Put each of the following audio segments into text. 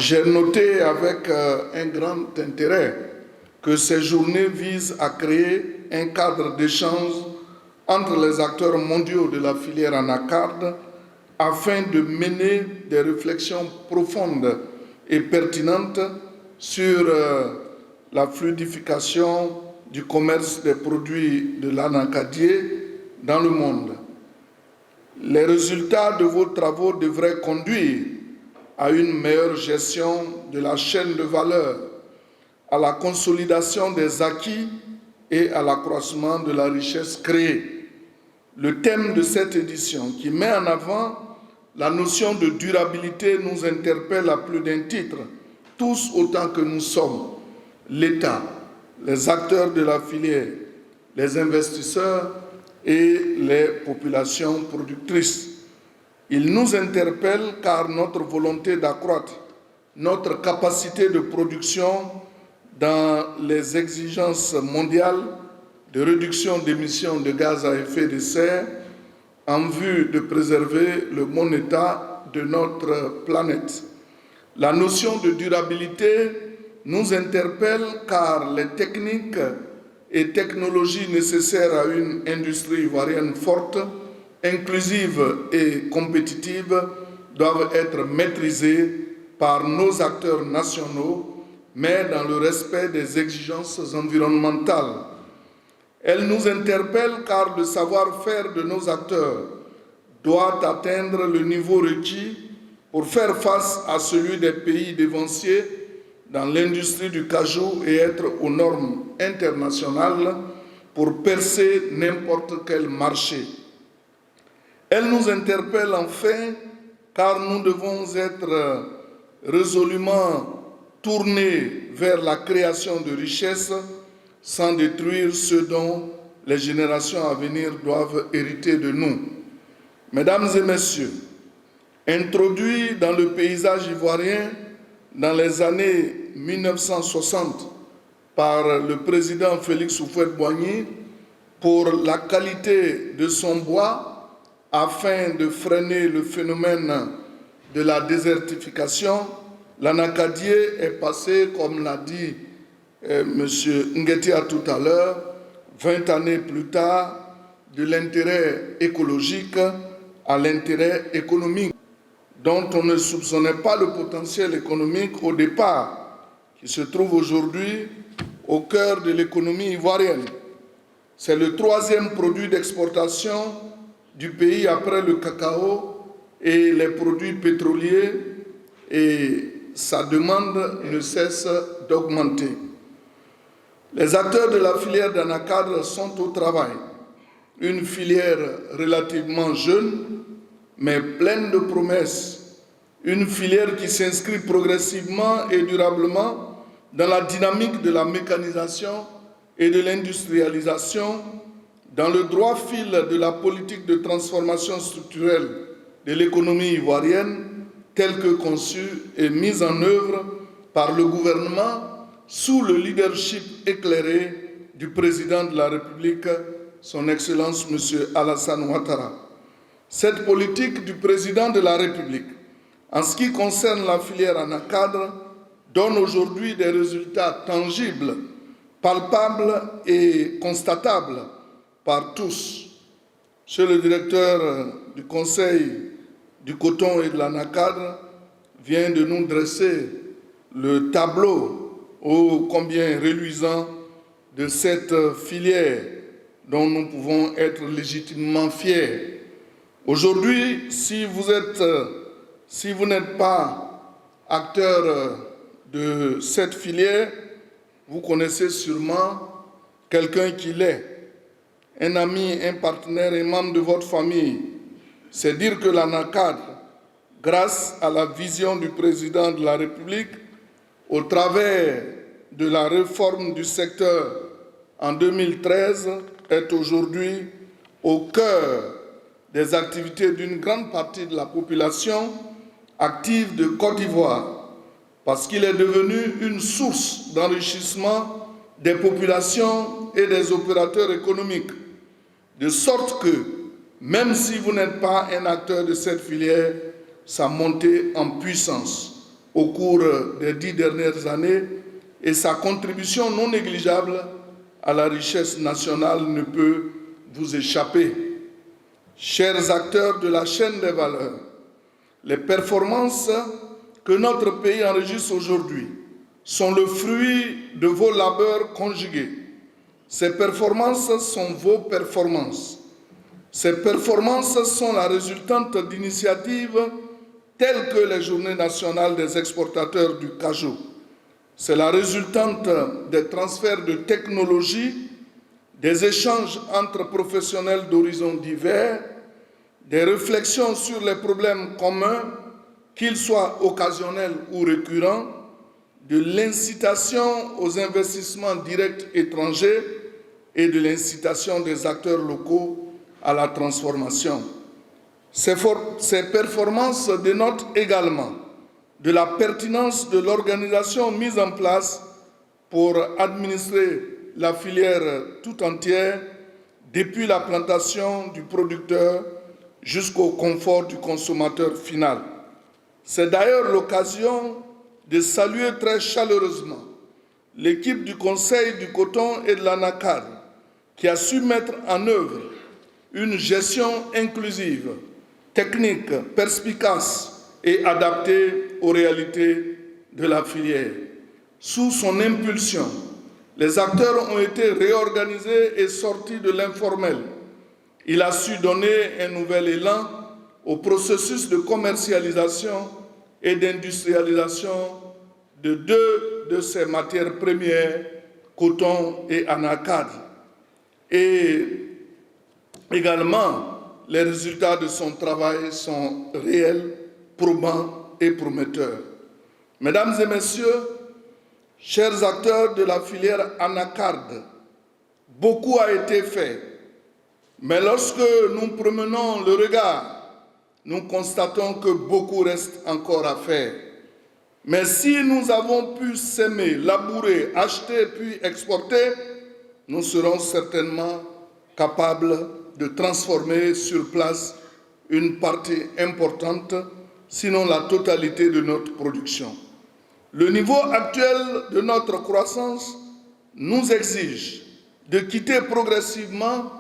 J'ai noté avec un grand intérêt que ces journées visent à créer un cadre d'échange entre les acteurs mondiaux de la filière anacarde afin de mener des réflexions profondes et pertinentes sur la fluidification du commerce des produits de l'anacadier dans le monde. Les résultats de vos travaux devraient conduire à une meilleure gestion de la chaîne de valeur, à la consolidation des acquis et à l'accroissement de la richesse créée. Le thème de cette édition, qui met en avant la notion de durabilité, nous interpelle à plus d'un titre, tous autant que nous sommes, l'État, les acteurs de la filière, les investisseurs et les populations productrices. Il nous interpelle car notre volonté d'accroître notre capacité de production dans les exigences mondiales de réduction d'émissions de gaz à effet de serre en vue de préserver le bon état de notre planète. La notion de durabilité nous interpelle car les techniques et technologies nécessaires à une industrie ivoirienne forte, inclusive et compétitive doivent être maîtrisées par nos acteurs nationaux, mais dans le respect des exigences environnementales. Elle nous interpelle car le savoir-faire de nos acteurs doit atteindre le niveau requis pour faire face à celui des pays dévanciers dans l'industrie du cajou et être aux normes internationales pour percer n'importe quel marché. Elle nous interpelle enfin car nous devons être résolument tournés vers la création de richesses sans détruire ce dont les générations à venir doivent hériter de nous. Mesdames et messieurs, introduit dans le paysage ivoirien dans les années 1960 par le président Félix Houphouët-Boigny pour la qualité de son bois afin de freiner le phénomène de la désertification, l'anacadier est passé, comme l'a dit M. Nguetia tout à l'heure, 20 années plus tard, de l'intérêt écologique à l'intérêt économique, dont on ne soupçonnait pas le potentiel économique au départ, qui se trouve aujourd'hui au cœur de l'économie ivoirienne. C'est le troisième produit d'exportation du pays après le cacao et les produits pétroliers, et sa demande ne cesse d'augmenter. Les acteurs de la filière d'anacadre sont au travail. Une filière relativement jeune, mais pleine de promesses. Une filière qui s'inscrit progressivement et durablement dans la dynamique de la mécanisation et de l'industrialisation, dans le droit fil de la politique de transformation structurelle de l'économie ivoirienne, telle que conçue et mise en œuvre par le gouvernement sous le leadership éclairé du président de la République, son Excellence M. Alassane Ouattara. Cette politique du président de la République, en ce qui concerne la filière anacadre, donne aujourd'hui des résultats tangibles, palpables et constatables par tous. Monsieur le directeur du Conseil du coton et de l'anacadre vient de nous dresser le tableau ô combien reluisant de cette filière dont nous pouvons être légitimement fiers. Aujourd'hui, si vous n'êtes pas acteur de cette filière, vous connaissez sûrement quelqu'un qui l'est, un ami, un partenaire, un membre de votre famille. C'est dire que l'anacadre, grâce à la vision du président de la République, au travers de la réforme du secteur en 2013, est aujourd'hui au cœur des activités d'une grande partie de la population active de Côte d'Ivoire, parce qu'il est devenu une source d'enrichissement des populations et des opérateurs économiques, de sorte que, même si vous n'êtes pas un acteur de cette filière, sa montée en puissance au cours des 10 dernières années et sa contribution non négligeable à la richesse nationale ne peut vous échapper. Chers acteurs de la chaîne des valeurs, les performances que notre pays enregistre aujourd'hui sont le fruit de vos labeurs conjugués. Ces performances sont vos performances. Ces performances sont la résultante d'initiatives telles que les Journées nationales des exportateurs du cajou. C'est la résultante des transferts de technologies, des échanges entre professionnels d'horizons divers, des réflexions sur les problèmes communs, qu'ils soient occasionnels ou récurrents, de l'incitation aux investissements directs étrangers et de l'incitation des acteurs locaux à la transformation. Ces performances dénotent également de la pertinence de l'organisation mise en place pour administrer la filière tout entière, depuis la plantation du producteur jusqu'au confort du consommateur final. C'est d'ailleurs l'occasion de saluer très chaleureusement l'équipe du Conseil du coton et de l'anacarde qui a su mettre en œuvre une gestion inclusive, technique, perspicace et adaptée aux réalités de la filière. Sous son impulsion, les acteurs ont été réorganisés et sortis de l'informel. Il a su donner un nouvel élan au processus de commercialisation et d'industrialisation de deux de ces matières premières, coton et anacarde. Et également, les résultats de son travail sont réels, probants et prometteurs. Mesdames et messieurs, chers acteurs de la filière anacarde, beaucoup a été fait, mais lorsque nous promenons le regard, nous constatons que beaucoup reste encore à faire. Mais si nous avons pu s'aimer, labourer, acheter puis exporter, nous serons certainement capables de transformer sur place une partie importante, sinon la totalité de notre production. Le niveau actuel de notre croissance nous exige de quitter progressivement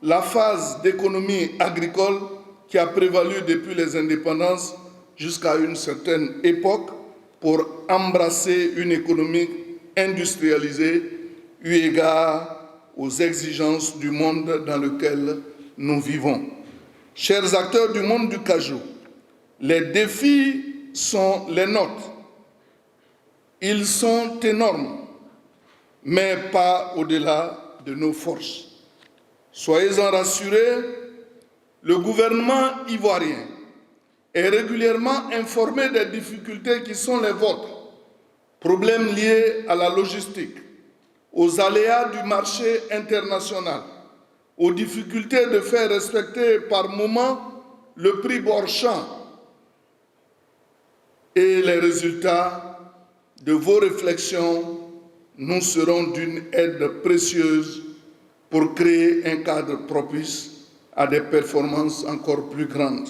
la phase d'économie agricole qui a prévalu depuis les indépendances jusqu'à une certaine époque pour embrasser une économie industrialisée eu égard aux exigences du monde dans lequel nous vivons. Chers acteurs du monde du cajou, les défis sont les nôtres. Ils sont énormes, mais pas au-delà de nos forces. Soyez-en rassurés, le gouvernement ivoirien est régulièrement informé des difficultés qui sont les vôtres, problèmes liés à la logistique, aux aléas du marché international, aux difficultés de faire respecter par moment le prix bord champ. Et les résultats de vos réflexions nous seront d'une aide précieuse pour créer un cadre propice à des performances encore plus grandes.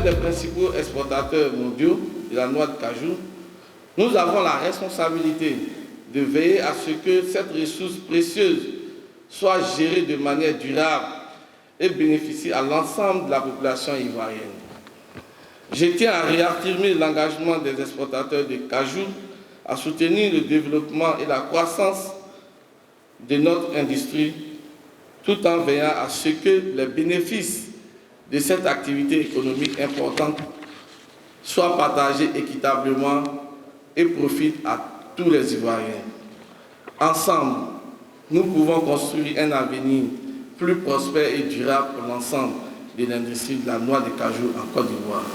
Des principaux exportateurs mondiaux de la noix de cajou, nous avons la responsabilité de veiller à ce que cette ressource précieuse soit gérée de manière durable et bénéficie à l'ensemble de la population ivoirienne. Je tiens à réaffirmer l'engagement des exportateurs de cajou à soutenir le développement et la croissance de notre industrie, tout en veillant à ce que les bénéfices de cette activité économique importante soient partagés équitablement et profitent à tous les Ivoiriens. Ensemble, nous pouvons construire un avenir plus prospère et durable pour l'ensemble de l'industrie de la noix de cajou en Côte d'Ivoire.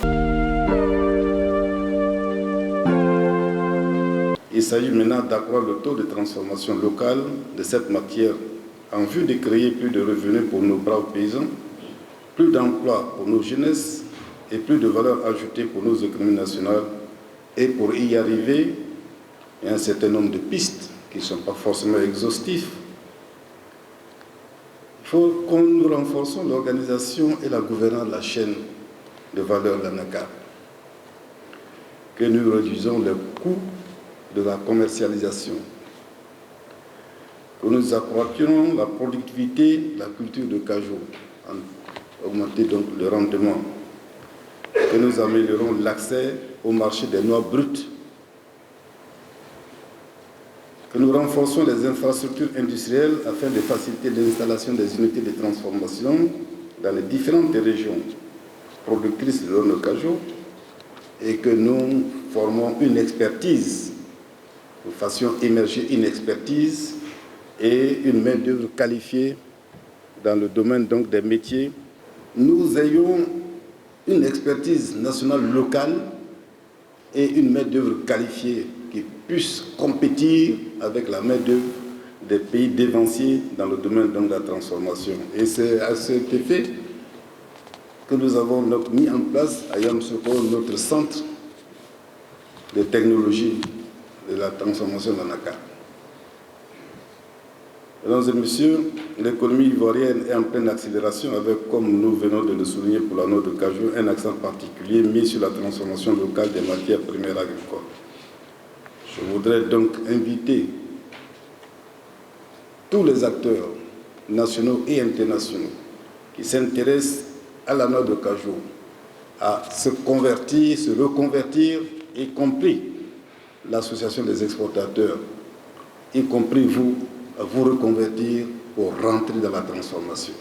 Il s'agit maintenant d'accroître le taux de transformation locale de cette matière en vue de créer plus de revenus pour nos braves paysans, plus d'emplois pour nos jeunesses et plus de valeur ajoutée pour nos économies nationales. Et pour y arriver, il y a un certain nombre de pistes qui ne sont pas forcément exhaustives. Il faut que nous renforcions l'organisation et la gouvernance de la chaîne de valeur de l'anacarde, que nous réduisons les coûts de la commercialisation, que nous accroissions la productivité de la culture de cajou, augmenter donc le rendement, que nous améliorons l'accès au marché des noix brutes, que nous renforçons les infrastructures industrielles afin de faciliter l'installation des unités de transformation dans les différentes régions productrices de l'eau de cajou et que nous formons une expertise, nous fassions émerger une expertise et une main-d'œuvre qualifiée dans le domaine donc des métiers. Nous ayons une expertise nationale locale et une main-d'œuvre qualifiée qui puisse compétir avec la main-d'œuvre des pays dévanciers dans le domaine donc de la transformation. Et c'est à cet effet que nous avons donc mis en place à Yamoussoukro notre centre de technologie de la transformation de l'anacarde. Mesdames et messieurs, l'économie ivoirienne est en pleine accélération avec, comme nous venons de le souligner pour la noix de cajou, un accent particulier mis sur la transformation locale des matières premières agricoles. Je voudrais donc inviter tous les acteurs nationaux et internationaux qui s'intéressent à la noix de cajou à se convertir, se reconvertir, y compris l'association des exportateurs, y compris vous, à vous reconvertir pour rentrer dans la transformation.